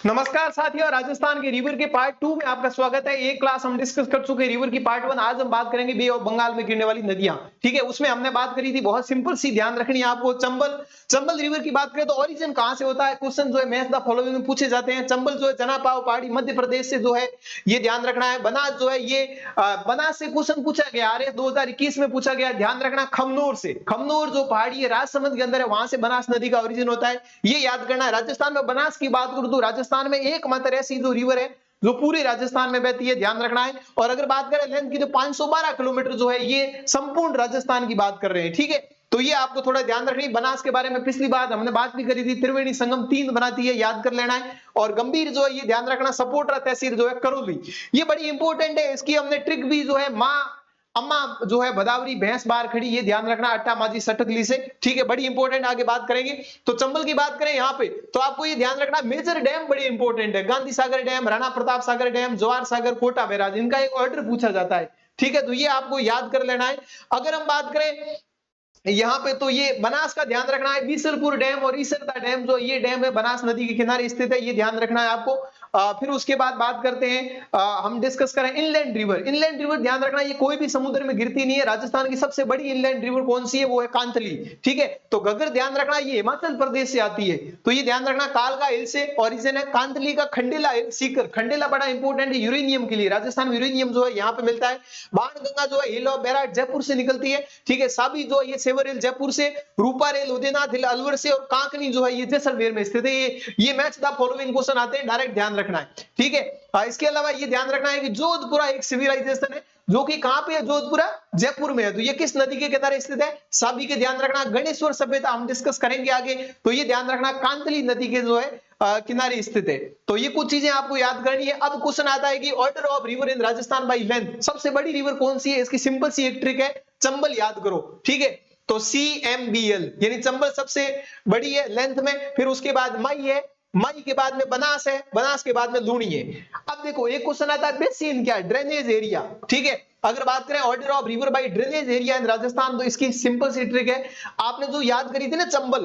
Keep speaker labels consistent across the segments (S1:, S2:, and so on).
S1: नमस्कार साथियों, राजस्थान के रिवर के पार्ट 2 में आपका स्वागत है। एक क्लास हम डिस्कस कर चुके हैं रिवर की पार्ट 1। आज हम बात करेंगे बे ऑफ बंगाल में गिरने वाली नदियां। ठीक है, उसमें हमने बात करी थी, बहुत सिंपल सी, ध्यान रखनी है आपको। चंबल रिवर की बात करें तो ओरिजिन कहां से होता है, क्वेश्चन जो है मैच द फॉलोइंग में पूछे जाते हैं। चंबल जो है जनापाव पहाड़ी मध्य प्रदेश से जो है, ये ध्यान रखना है। बनास जो है ये बनास से क्वेश्चन पूछा गया, आरएस 2021 में पूछा गया, ध्यान रखना। खमनोर से, खमनोर जो पहाड़ी है राजसमंद के अंदर है, वहां से बनास नदी का ओरिजिन होता है, ये याद करना है। राजस्थान में बनास की बात करूं तो राजस्थान में एकमात्र ऐसी जो रिवर है जो पूरे राजस्थान में बहती है, ध्यान रखना है। और अगर बात करें लेंथ की तो 512 किलोमीटर जो है ये संपूर्ण राजस्थान की बात कर रहे हैं। ठीक है, तो ये आपको थोड़ा ध्यान रखनी। बनास के बारे में पिछली बार हमने बात भी करी थी, त्रिवेणी संगम 3 बनाती है, याद कर लेना है। और गंभीर जो है ये ध्यान रखना, सपोर्टरा तहसील जो है करौली, ये बड़ी इंपॉर्टेंट है। इसकी हमने ट्रिक भी जो है, माँ अम्मा जो है भदावरी भैंस बाहर खड़ी, ये ध्यान रखना, अट्टा माजी सटकली से। ठीक है, बड़ी इंपॉर्टेंट, आगे बात करेंगे। तो चंबल की बात करें यहाँ पे तो आपको ये ध्यान रखना, मेजर डैम बड़ी इंपॉर्टेंट है। Gandhi Sagar dam, Rana Pratap Sagar dam, Jawahar Sagar, Kota barrage, इनका एक ऑर्डर पूछा जाता है। ठीक है, तो ये आपको याद कर लेना है। अगर हम बात करें यहाँ पे तो ये बनास का ध्यान रखना है। बीसलपुर डैम और ईसरता डैम जो ये डैम है बनास नदी के किनारे स्थित है, ये ध्यान रखना है आपको। फिर उसके बाद बात करते हैं, हम डिस्कस करें इनलैंड रिवर। इनलैंड रिवर ध्यान रखना, ये कोई भी समुद्र में गिरती नहीं है। राजस्थान की सबसे बड़ी इनलैंड रिवर कौन सी है, वो है कांतली। ठीक है, तो घग्गर ध्यान रखना, ये हिमाचल प्रदेश से आती है, तो ये ध्यान रखना। कालका हिल से ओरिजिन है। कांतली का खंडेला हिल सीकर, खंडेला बड़ा इंपॉर्टेंट है यूरेनियम के लिए, राजस्थान में यूरेनियम जो है यहाँ पे मिलता है। बाणगंगा जो है हिल ऑफ बैराट जयपुर से निकलती है। ठीक है, साबी जो है ये सेवर हिल जयपुर से, रूपा रेल उदयनाथ हिल अलवर से, और कांकनी जो है ये जैसलमेर में स्थित है। ये मैच द फॉलोइंग क्वेश्चन आते हैं, डायरेक्ट ध्यान रखना है। ठीक है, इसके अलावा ये ध्यान रखना है कि जोधपुरा एक सिविलाइजेशन है जो कि कहां पे है, जोधपुरा जयपुर में है, तो ये किस नदी के किनारे स्थित है, साबी के। ध्यान रखना, गणेश्वर सभ्यता हम डिस्कस करेंगे आगे, तो ये ध्यान रखना कांतली नदी के जो है किनारे स्थित है। तो ये कुछ चीजें आपको याद करनी है। अब क्वेश्चन आता है कि order of river in Rajasthan by length, सबसे बड़ी रिवर कौन सी है, इसकी सिंपल सी एक ट्रिक है, चंबल याद करो। ठीक है, तो CMBL यानी चंबल सबसे बड़ी है लेंथ में। फिर उसके बाद मई है, मई के बाद में बनास है, बनास के बाद में लूणी है। अब देखो एक क्वेश्चन आता है, बेसिन क्या है, ड्रेनेज एरिया। ठीक है, अगर बात करें order of river by drainage area in Rajasthan, तो इसकी सिंपल सी ट्रिक है, आपने जो याद करी थी ना चंबल,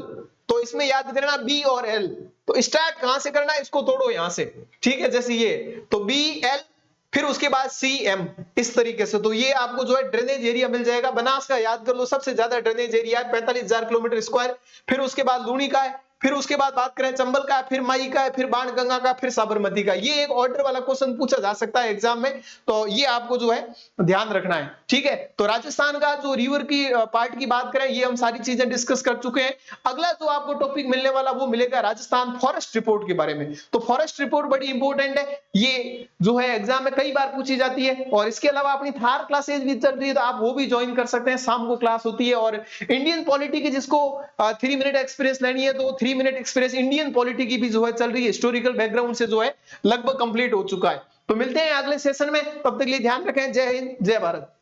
S1: तो इसमें याद करना B और L। तो स्टार्ट कहां से करना है, इसको तोड़ो यहां से। ठीक है, जैसे ये, तो BL फिर उसके बाद CM, इस तरीके से। तो ये आपको जो है ड्रेनेज एरिया मिल जाएगा। बनास का याद कर लो, सबसे ज्यादा ड्रेनेज एरिया है, 45,000 किलोमीटर स्क्वायर। फिर उसके बाद लूणी का है, फिर उसके बाद बात करें चंबल का, फिर मई का है, फिर बाणगंगा का, फिर साबरमती का। ये एक ऑर्डर वाला क्वेश्चन पूछा जा सकता है एग्जाम में, तो ये आपको जो है ध्यान रखना है। ठीक है, तो राजस्थान का जो रिवर की पार्ट की बात करें, ये हम सारी चीजें डिस्कस कर चुके हैं। अगला जो आपको टॉपिक मिलने वाला वो मिलेगा राजस्थान फॉरेस्ट रिपोर्ट के बारे में। तो फॉरेस्ट रिपोर्ट बड़ी इंपॉर्टेंट है, ये जो है एग्जाम में कई बार पूछी जाती है। और इसके अलावा अपनी थार क्लासेज भी चल रही है, तो आप वो भी ज्वाइन कर सकते हैं, शाम को क्लास होती है। और इंडियन पॉलिटी की जिसको 3 मिनट एक्सपीरियंस लेनी है, तो 3 मिनट एक्सपीरियंस इंडियन पॉलिटी की भी जो है चल रही है, हिस्टोरिकल बैकग्राउंड से जो है लगभग कंप्लीट हो चुका है। तो मिलते हैं अगले सेशन में, तब तक के लिए ध्यान रखें। जय हिंद, जय भारत।